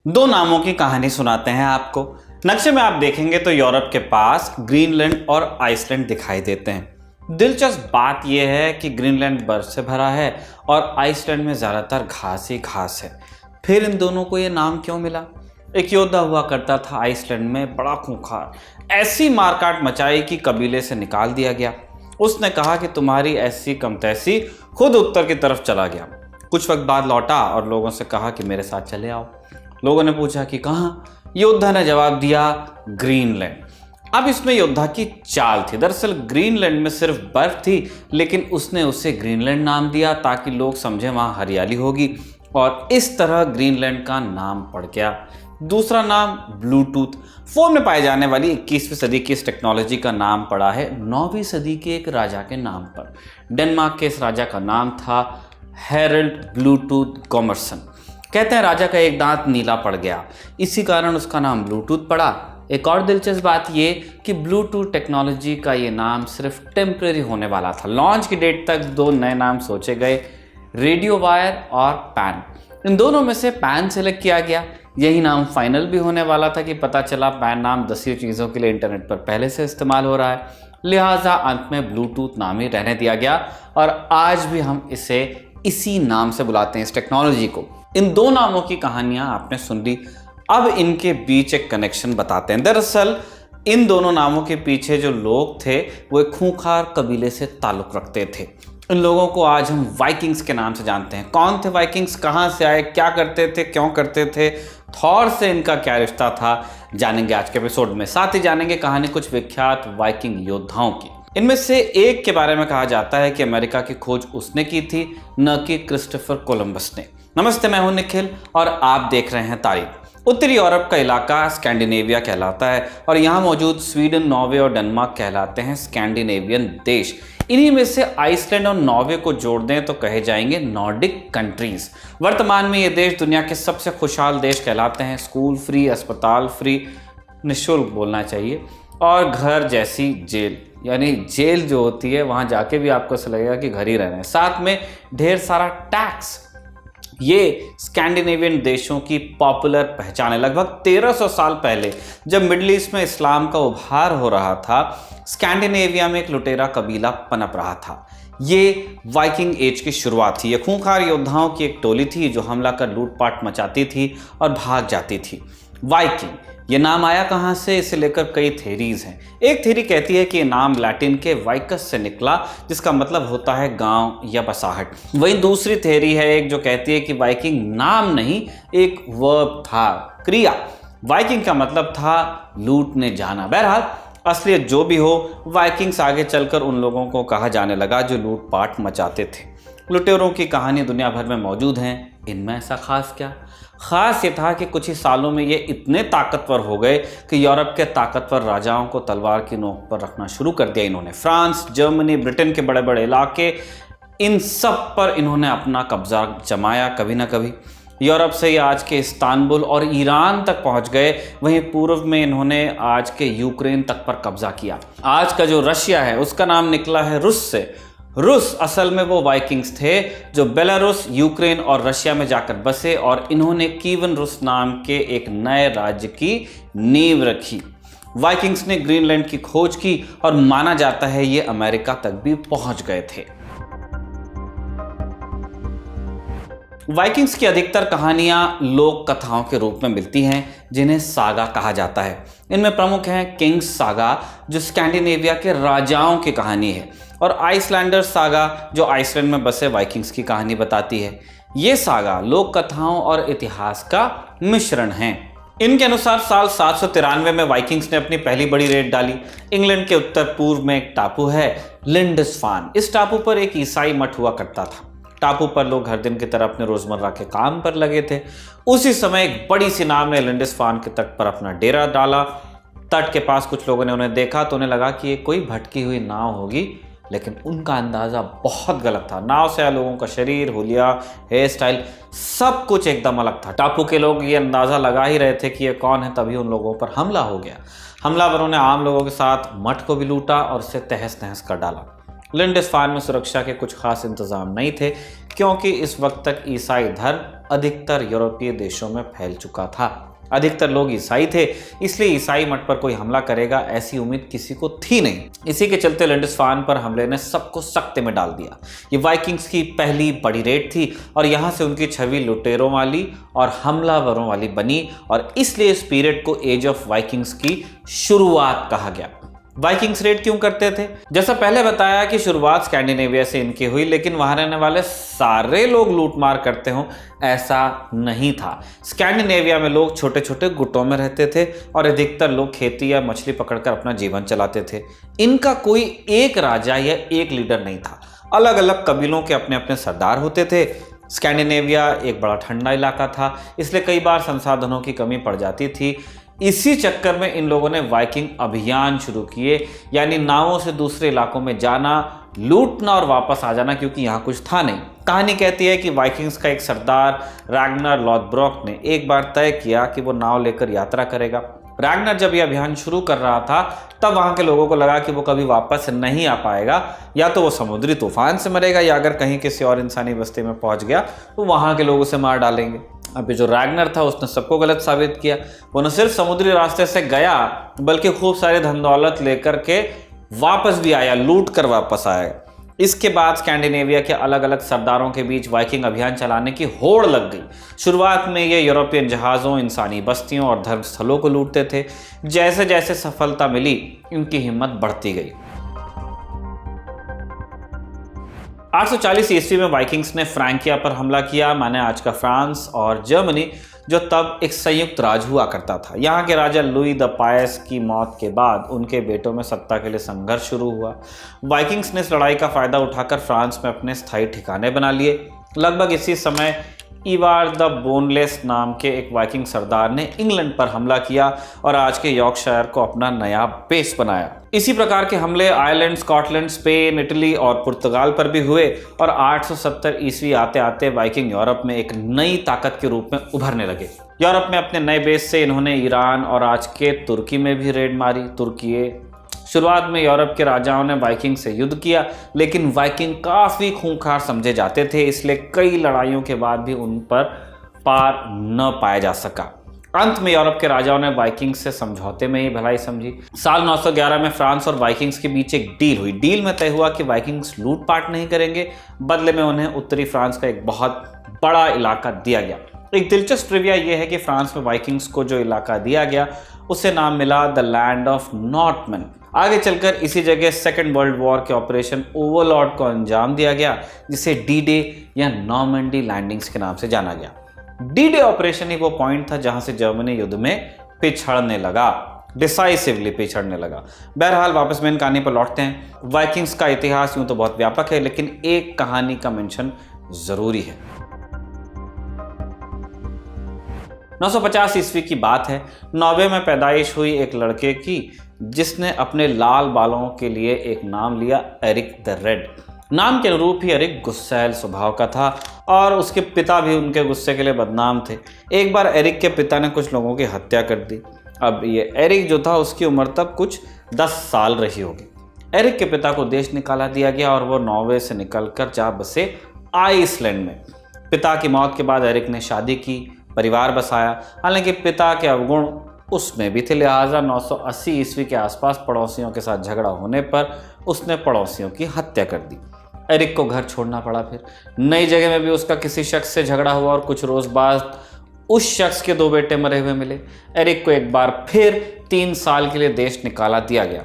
दो नामों की कहानी सुनाते हैं आपको। नक्शे में आप देखेंगे तो यूरोप के पास ग्रीनलैंड और आइसलैंड दिखाई देते हैं। दिलचस्प बात यह है कि ग्रीनलैंड बर्फ से भरा है और आइसलैंड में ज़्यादातर घास ही घास है। फिर इन दोनों को ये नाम क्यों मिला? एक योद्धा हुआ करता था आइसलैंड में, बड़ा खूंखार, ऐसी मारकाट मचाई कि कबीले से निकाल दिया गया। उसने कहा कि तुम्हारी ऐसी कम तैसी, खुद उत्तर की तरफ चला गया। कुछ वक्त बाद लौटा और लोगों से कहा कि मेरे साथ चले आओ। लोगों ने पूछा कि कहाँ? योद्धा ने जवाब दिया, ग्रीनलैंड। अब इसमें योद्धा की चाल थी। दरअसल ग्रीनलैंड में सिर्फ बर्फ थी, लेकिन उसने उसे ग्रीनलैंड नाम दिया ताकि लोग समझे वहां हरियाली होगी, और इस तरह ग्रीनलैंड का नाम पड़ गया। दूसरा नाम ब्लूटूथ। फोन में पाए जाने वाली 21वीं सदी की इस टेक्नोलॉजी का नाम पड़ा है 9वीं सदी के एक राजा के नाम पर। डेनमार्क के इस राजा का नाम था हैरल्ड ब्लूटूथ गॉमर्सन। कहते हैं राजा का एक दांत नीला पड़ गया, इसी कारण उसका नाम ब्लूटूथ पड़ा। एक और दिलचस्प बात ये कि ब्लूटूथ टेक्नोलॉजी का ये नाम सिर्फ टेम्परेरी होने वाला था। लॉन्च की डेट तक दो नए नाम सोचे गए, रेडियो वायर और पैन। इन दोनों में से पैन सेलेक्ट किया गया। यही नाम फाइनल भी होने वाला था कि पता चला पैन नाम 10 चीज़ों के लिए इंटरनेट पर पहले से इस्तेमाल हो रहा है, लिहाजा अंत में ब्लूटूथ नाम ही रहने दिया गया और आज भी हम इसे इसी नाम से बुलाते हैं, इस टेक्नोलॉजी को। इन दो नामों की कहानियां आपने सुन ली, अब इनके बीच एक कनेक्शन बताते हैं। दरअसल इन दोनों नामों के पीछे जो लोग थे वो एक खूंखार कबीले से ताल्लुक रखते थे। इन लोगों को आज हम वाइकिंग्स के नाम से जानते हैं। कौन थे वाइकिंग्स, कहां से आए, क्या करते थे, क्यों करते थे, थॉर से इनका क्या रिश्ता था, जानेंगे आज के एपिसोड में। साथ ही जानेंगे कहानी कुछ विख्यात वाइकिंग योद्धाओं की। इनमें से एक के बारे में कहा जाता है कि अमेरिका की खोज उसने की थी, न कि क्रिस्टोफर कोलंबस ने। नमस्ते, मैं हूं निखिल और आप देख रहे हैं तारीख। उत्तरी यूरोप का इलाका स्कैंडिनेविया कहलाता है और यहाँ मौजूद स्वीडन, नॉर्वे और डेनमार्क कहलाते हैं स्कैंडिनेवियन देश। इन्हीं में से आइसलैंड और नॉर्वे को जोड़ दें तो कहे जाएंगे नॉर्डिक कंट्रीज। वर्तमान में ये देश दुनिया के सबसे खुशहाल देश कहलाते हैं। स्कूल फ्री, अस्पताल फ्री, निःशुल्क बोलना चाहिए, और घर जैसी जेल, यानी जेल जो होती है वहाँ जाके भी आपको ऐसा लगेगा कि घर ही रहना है। साथ में ढेर सारा टैक्स। ये स्कैंडिनेवियन देशों की पॉपुलर पहचान है। लगभग 1300 साल पहले जब मिडिल ईस्ट में इस्लाम का उभार हो रहा था, स्कैंडिनेविया में एक लुटेरा कबीला पनप रहा था। ये वाइकिंग एज की शुरुआत थी। ये खूंखार योद्धाओं की एक टोली थी जो हमला कर लूटपाट मचाती थी और भाग जाती थी। वाइकिंग ये नाम आया कहाँ से, इसे लेकर कई थेरीज हैं। एक थेरी कहती है कि ये नाम लैटिन के वाइकस से निकला, जिसका मतलब होता है गांव या बसाहट। वहीं दूसरी थेरी है एक जो कहती है कि वाइकिंग नाम नहीं, एक वर्ब था, क्रिया। वाइकिंग का मतलब था लूटने जाना। बहरहाल असलियत जो भी हो, वाइकिंग्स आगे चलकर उन लोगों को कहा जाने लगा जो लूटपाट मचाते थे। लुटेरों की कहानी दुनिया भर में मौजूद हैं। इनमें ऐसा खास क्या? खास ये था कि कुछ ही सालों में ये इतने ताकतवर हो गए कि यूरोप के ताकतवर राजाओं को तलवार की नोक पर रखना शुरू कर दिया इन्होंने। फ्रांस, जर्मनी, ब्रिटेन के बड़े बड़े इलाके, इन सब पर इन्होंने अपना कब्जा जमाया कभी ना कभी। यूरोप से ये आज के इस्तांबुल और ईरान तक पहुंच गए। वहीं पूर्व में इन्होंने आज के यूक्रेन तक पर कब्जा किया। आज का जो रशिया है उसका नाम निकला है रूस से। रूस असल में वो वाइकिंग्स थे जो बेलारूस, यूक्रेन और रशिया में जाकर बसे और इन्होंने कीवन रूस नाम के एक नए राज्य की नींव रखी। वाइकिंग्स ने ग्रीनलैंड की खोज की और माना जाता है ये अमेरिका तक भी पहुंच गए थे। वाइकिंग्स की अधिकतर कहानियां लोक कथाओं के रूप में मिलती हैं, जिन्हें सागा कहा जाता है। इनमें प्रमुख हैं किंग्स सागा, जो स्कैंडिनेविया के राजाओं की कहानी है, और आइसलैंडर सागा, जो आइसलैंड में बसे वाइकिंग्स की कहानी बताती है। ये सागा लोक कथाओं और इतिहास का मिश्रण है। इनके अनुसार साल 793 में वाइकिंग्स ने अपनी पहली बड़ी रेड डाली। इंग्लैंड के उत्तर पूर्व में एक टापू है लिंडस्फान। इस टापू पर एक ईसाई मठ हुआ करता था। टापू पर लोग हर दिन की तरह अपने रोजमर्रा के काम पर लगे थे। उसी समय एक बड़ी सी नाव ने लिंडस्फान के तट पर अपना डेरा डाला। तट के पास कुछ लोगों ने उन्हें देखा तो उन्हें लगा कि ये कोई भटकी हुई नाव होगी, लेकिन उनका अंदाजा बहुत गलत था। नाव से आए लोगों का शरीर, हुलिया, हेयर स्टाइल, सब कुछ एकदम अलग था। टापू के लोग ये अंदाजा लगा ही रहे थे कि ये कौन है, तभी उन लोगों पर हमला हो गया। हमलावरों ने आम लोगों के साथ मठ को भी लूटा और उसे तहस नहस कर डाला। लिंडस्फान में सुरक्षा के कुछ खास इंतजाम नहीं थे, क्योंकि इस वक्त तक ईसाई धर्म अधिकतर यूरोपीय देशों में फैल चुका था। अधिकतर लोग ईसाई थे, इसलिए ईसाई मठ पर कोई हमला करेगा ऐसी उम्मीद किसी को थी नहीं। इसी के चलते लिंडस्फान पर हमले ने सबको सख्ते में डाल दिया। ये वाइकिंग्स की पहली बड़ी रेड थी और यहाँ से उनकी छवि लुटेरों वाली और हमलावरों वाली बनी और इसलिए इस पीरियड को एज ऑफ वाइकिंग्स की शुरुआत कहा गया। वाइकिंग्स रेड क्यों करते थे? जैसा पहले बताया कि शुरुआत स्कैंडिनेविया से इनकी हुई, लेकिन वहां रहने वाले सारे लोग लूटमार करते हों ऐसा नहीं था। स्कैंडिनेविया में लोग छोटे छोटे गुटों में रहते थे और अधिकतर लोग खेती या मछली पकड़कर अपना जीवन चलाते थे। इनका कोई एक राजा या एक लीडर नहीं था। अलग अलग कबीलों के अपने अपने सरदार होते थे। स्कैंडिनेविया एक बड़ा ठंडा इलाका था, इसलिए कई बार संसाधनों की कमी पड़ जाती थी। इसी चक्कर में इन लोगों ने वाइकिंग अभियान शुरू किए, यानी नावों से दूसरे इलाकों में जाना, लूटना और वापस आ जाना, क्योंकि यहाँ कुछ था नहीं। कहानी कहती है कि वाइकिंग्स का एक सरदार रैग्नर लॉथब्रोक ने एक बार तय किया कि वो नाव लेकर यात्रा करेगा। रैग्नर जब यह अभियान शुरू कर रहा था तब वहाँ के लोगों को लगा कि वो कभी वापस नहीं आ पाएगा, या तो वो समुद्री तूफान से मरेगा या अगर कहीं किसी और इंसानी बस्ती में पहुँच गया तो वहाँ के लोग उसे मार डालेंगे। अभी जो रैग्नर था उसने सबको गलत साबित किया। वो न सिर्फ समुद्री रास्ते से गया बल्कि खूब सारे धन दौलत लेकर के वापस भी आया, लूट कर वापस आया। इसके बाद स्कैंडिनेविया के अलग अलग सरदारों के बीच वाइकिंग अभियान चलाने की होड़ लग गई। शुरुआत में ये यूरोपियन जहाज़ों, इंसानी बस्तियों और धर्मस्थलों को लूटते थे। जैसे जैसे सफलता मिली इनकी हिम्मत बढ़ती गई। 840 ईस्वी में वाइकिंग्स ने फ्रैंकिया पर हमला किया, माने आज का फ्रांस और जर्मनी, जो तब एक संयुक्त राज हुआ करता था। यहाँ के राजा लुई द पायस की मौत के बाद उनके बेटों में सत्ता के लिए संघर्ष शुरू हुआ। वाइकिंग्स ने इस लड़ाई का फायदा उठाकर फ्रांस में अपने स्थायी ठिकाने बना लिए। लगभग इसी समय इवार द बोनलेस नाम के एक वाइकिंग सरदार ने इंग्लैंड पर हमला किया और आज के यॉर्कशायर को अपना नया बेस बनाया। इसी प्रकार के हमले आयरलैंड, स्कॉटलैंड, स्पेन, इटली और पुर्तगाल पर भी हुए और 870 ईस्वी आते आते वाइकिंग यूरोप में एक नई ताकत के रूप में उभरने लगे। यूरोप में अपने नए बेस से इन्होंने ईरान और आज के तुर्की में भी रेड मारी। तुर्की शुरुआत में यूरोप के राजाओं ने वाइकिंग से युद्ध किया, लेकिन वाइकिंग काफ़ी खूंखार समझे जाते थे, इसलिए कई लड़ाइयों के बाद भी उन पर पार न पाया जा सका। अंत में यूरोप के राजाओं ने वाइकिंग से समझौते में ही भलाई समझी। साल 911 में फ्रांस और वाइकिंग्स के बीच एक डील हुई। डील में तय हुआ कि वाइकिंग्स लूटपाट नहीं करेंगे, बदले में उन्हें उत्तरी फ्रांस का एक बहुत बड़ा इलाका दिया गया। एक दिलचस्प ट्रिविया यह है कि फ्रांस में वाइकिंग्स को जो इलाका दिया गया उसे नाम मिला द लैंड ऑफ नॉर्थमैन। आगे चलकर इसी जगह सेकेंड वर्ल्ड वॉर के ऑपरेशन ओवरलॉर्ड को अंजाम दिया गया, जिसे डी डे या नॉर्मंडी लैंडिंग्स के नाम से जाना गया। डी डे ऑपरेशन ही वो पॉइंट था जहां से जर्मनी युद्ध में पिछड़ने लगा, डिसाइसिवली पिछड़ने लगा। बहरहाल वापस मेन कहानी पर लौटते हैं। वाइकिंग्स का इतिहास यूं तो बहुत व्यापक है, लेकिन एक कहानी का मेंशन जरूरी है। 950 ईस्वी की बात है। नॉर्वे में पैदाइश हुई एक लड़के की जिसने अपने लाल बालों के लिए एक नाम लिया, एरिक द रेड। नाम के अनुरूप ही एरिक गुस्सैल स्वभाव का था और उसके पिता भी उनके गुस्से के लिए बदनाम थे। एक बार एरिक के पिता ने कुछ लोगों की हत्या कर दी। अब ये एरिक जो था उसकी उम्र तब कुछ 10 साल रही होगी। एरिक के पिता को देश निकाला दिया गया और वो नॉर्वे से निकलकर जा बसे आइसलैंड में। पिता की मौत के बाद एरिक ने शादी की, परिवार बसाया। हालांकि पिता के अवगुण उसमें भी थे, लिहाजा 980 ईस्वी के आसपास पड़ोसियों के साथ झगड़ा होने पर उसने पड़ोसियों की हत्या कर दी। एरिक को घर छोड़ना पड़ा। फिर नई जगह में भी उसका किसी शख्स से झगड़ा हुआ और कुछ रोज बाद उस शख्स के 2 बेटे मरे हुए मिले। एरिक को एक बार फिर 3 साल के लिए देश निकाला दिया गया।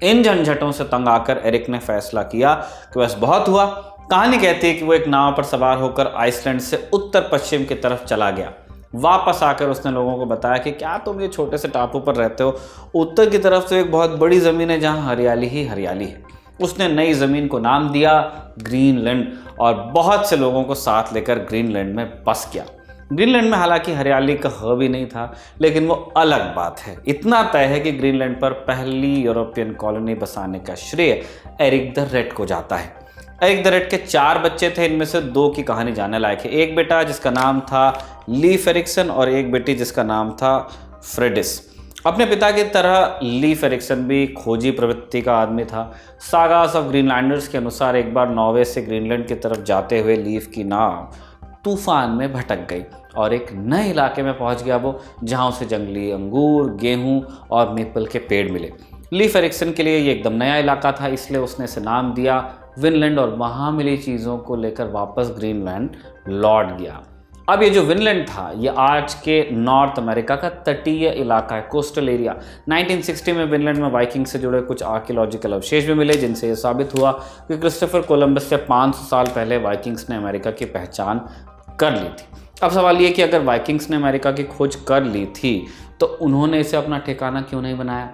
इन झंझटों से तंग आकर एरिक ने फैसला किया कि बस बहुत हुआ। कहानी कहती है कि वो एक नाव पर सवार होकर आइसलैंड से उत्तर पश्चिम की तरफ चला गया। वापस आकर उसने लोगों को बताया कि क्या तुम ये छोटे से टापू पर रहते हो, उत्तर की तरफ तो एक बहुत बड़ी ज़मीन है जहाँ हरियाली ही हरियाली है। उसने नई ज़मीन को नाम दिया ग्रीनलैंड और बहुत से लोगों को साथ लेकर ग्रीनलैंड में बस गया। ग्रीनलैंड में हालांकि हरियाली का ह भी नहीं था, लेकिन वो अलग बात है। इतना तय है कि ग्रीनलैंड पर पहली यूरोपियन कॉलोनी बसाने का श्रेय एरिक द रेड को जाता है। एरिक द रेड के 4 बच्चे थे, इनमें से 2 की कहानी जानने लायक है। एक बेटा जिसका नाम था लीफ एरिक्सन और एक बेटी जिसका नाम था फ्रेडिस। अपने पिता की तरह लीफ एरिक्सन भी खोजी प्रवृत्ति का आदमी था। सागास ऑफ ग्रीनलैंडर्स के अनुसार एक बार नॉर्वे से ग्रीनलैंड की तरफ जाते हुए लीफ की नाव तूफान में भटक गई और एक नए इलाके में पहुंच गया वो, जहां उसे जंगली अंगूर, गेहूं और मेपल के पेड़ मिले। लीफ एरिक्सन के लिए ये एकदम नया इलाका था, इसलिए उसने इसे नाम दिया विनलैंड और वहां मिली चीज़ों को लेकर वापस ग्रीनलैंड लौट गया। अब ये जो विनलैंड था ये आज के नॉर्थ अमेरिका का तटीय इलाका है, कोस्टल एरिया। 1960 में विनलैंड में वाइकिंग से जुड़े कुछ आर्कियोलॉजिकल अवशेष भी मिले, जिनसे ये साबित हुआ कि क्रिस्टोफर कोलंबस से 500 साल पहले वाइकिंग्स ने अमेरिका की पहचान कर ली थी। अब सवाल ये कि अगर वाइकिंग्स ने अमेरिका की खोज कर ली थी तो उन्होंने इसे अपना ठिकाना क्यों नहीं बनाया?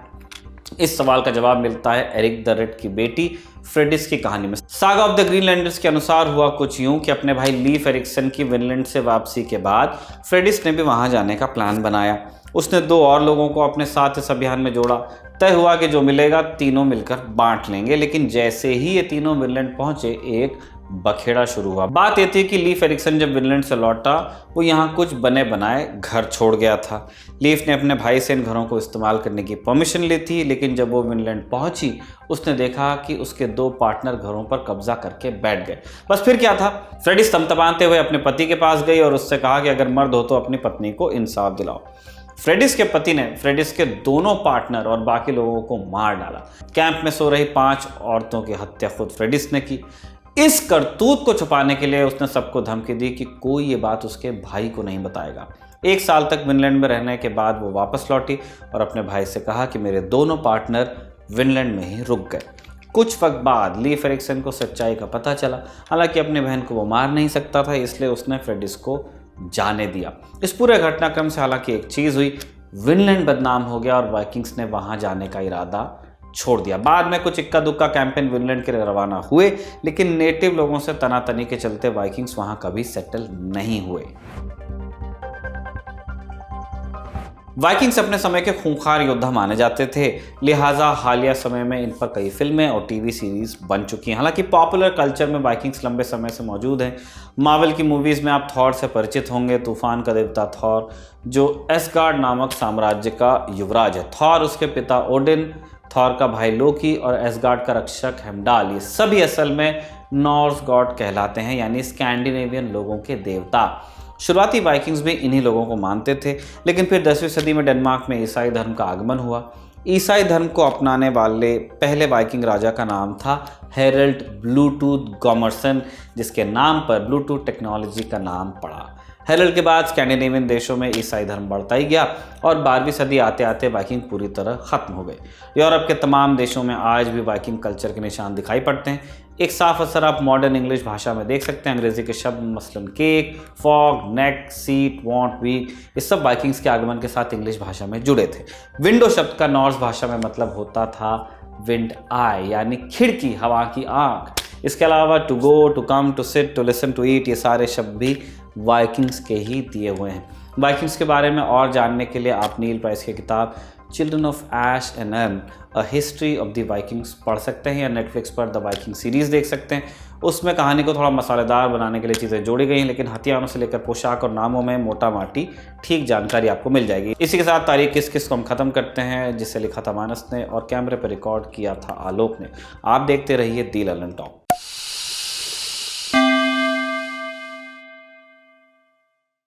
इस सवाल का जवाब मिलता है एरिक द रेड की बेटी फ्रेडिस की कहानी में। सागा ऑफ द ग्रीनलैंडर्स के अनुसार हुआ कुछ यूं कि अपने भाई लीफ एरिक्सन की विनलैंड से वापसी के बाद फ्रेडिस ने भी वहां जाने का प्लान बनाया। उसने 2 और लोगों को अपने साथ इस अभियान में जोड़ा। तय हुआ कि जो मिलेगा तीनों मिलकर बांट लेंगे, लेकिन जैसे ही ये तीनों विनलैंड पहुंचे एक बखेड़ा शुरू हुआ। बात यह थी कि लीफ एरिक्सन जब विनलैंड से लौटा वो यहाँ कुछ बने बनाए घर छोड़ गया था। लीफ ने अपने भाई से इन घरों को इस्तेमाल करने की परमिशन ली थी, लेकिन जब वो विनलैंड पहुंची उसने देखा कि उसके 2 पार्टनर घरों पर कब्जा करके बैठ गए। बस फिर क्या था, फ्रेडिस तमतमाते हुए अपने पति के पास गई और उससे कहा कि अगर मर्द हो तो अपनी पत्नी को इंसाफ दिलाओ। फ्रेडिस के पति ने फ्रेडिस के दोनों पार्टनर और बाकी लोगों को मार डाला। कैंप में सो रही 5 औरतों की हत्या खुद फ्रेडिस ने की। इस करतूत को छुपाने के लिए उसने सबको धमकी दी कि कोई ये बात उसके भाई को नहीं बताएगा। 1 साल तक विनलैंड में रहने के बाद वो वापस लौटी और अपने भाई से कहा कि मेरे दोनों पार्टनर विनलैंड में ही रुक गए। कुछ वक्त बाद लीफ एरिक्सन को सच्चाई का पता चला। हालांकि अपने बहन को वो मार नहीं सकता था, इसलिए उसने फ्रेडिस को जाने दिया। इस पूरे घटनाक्रम से हालांकि एक चीज़ हुई, विनलैंड बदनाम हो गया और वाइकिंग्स ने वहां जाने का इरादा छोड़ दिया। बाद में कुछ इक्का दुक्का कैंपेन विनलैंड के लिए रवाना हुए, लेकिन नेटिव लोगों से तनातनी के चलते वाइकिंग्स वहां कभी सेटल नहीं हुए। वाइकिंग्स अपने समय के खूंखार योद्धा माने जाते थे, लिहाजा हालिया समय में इन पर कई फिल्में और टीवी सीरीज बन चुकी हैं। हालांकि पॉपुलर कल्चर में वाइकिंग्स लंबे समय से मौजूद हैं। मार्वल की मूवीज़ में आप थॉर से परिचित होंगे। तूफान का देवता थॉर, जो एसगार्ड नामक साम्राज्य का युवराज है। थॉर, उसके पिता ओडिन, थॉर का भाई लोकी और एसगार्ड का रक्षक हेमडाल, ये सभी असल में नॉर्स गॉड कहलाते हैं, यानी स्कैंडिनेवियन लोगों के देवता। शुरुआती वाइकिंग्स भी इन्हीं लोगों को मानते थे, लेकिन फिर 10वीं सदी में डेनमार्क में ईसाई धर्म का आगमन हुआ। ईसाई धर्म को अपनाने वाले पहले वाइकिंग राजा का नाम था हेरल्ड ब्लूटूथ गॉमर्सन, जिसके नाम पर ब्लूटूथ टेक्नोलॉजी का नाम पड़ा। हेरल्ड के बाद स्कैंडिनेवियन देशों में ईसाई धर्म बढ़ता ही गया और 12वीं सदी आते आते वाइकिंग पूरी तरह खत्म हो गए। यूरोप के तमाम देशों में आज भी वाइकिंग कल्चर के निशान दिखाई पड़ते हैं। एक साफ असर आप मॉडर्न इंग्लिश भाषा में देख सकते हैं। अंग्रेजी के शब्द मसलन केक, फॉग, नेक, सीट, वॉन्ट, वीक, ये सब वाइकिंग्स के आगमन के साथ इंग्लिश भाषा में जुड़े थे। विंडो शब्द का नॉर्स भाषा में मतलब होता था विंड आई, यानी खिड़की, हवा की आंख। इसके अलावा to go, to come, to sit, to listen, to eat, ये सारे शब्द भी वाइकिंग्स के ही दिए हुए हैं। वाइकिंग्स के बारे में और जानने के लिए आप नील प्राइस की किताब children of ash and elm a history of the Vikings पढ़ सकते हैं, या नेटफ्लिक्स पर द वाइकिंग सीरीज़ देख सकते हैं। उसमें कहानी को थोड़ा मसालेदार बनाने के लिए चीज़ें जोड़ी गई हैं, लेकिन हथियारों से लेकर पोशाक और नामों में मोटा माटी ठीक जानकारी आपको मिल जाएगी। इसी के साथ तारीख किस किस को हम ख़त्म करते हैं, जिसे लिखा था मानस ने और कैमरे पर रिकॉर्ड किया था आलोक ने। आप देखते रहिए दी ललन टॉक।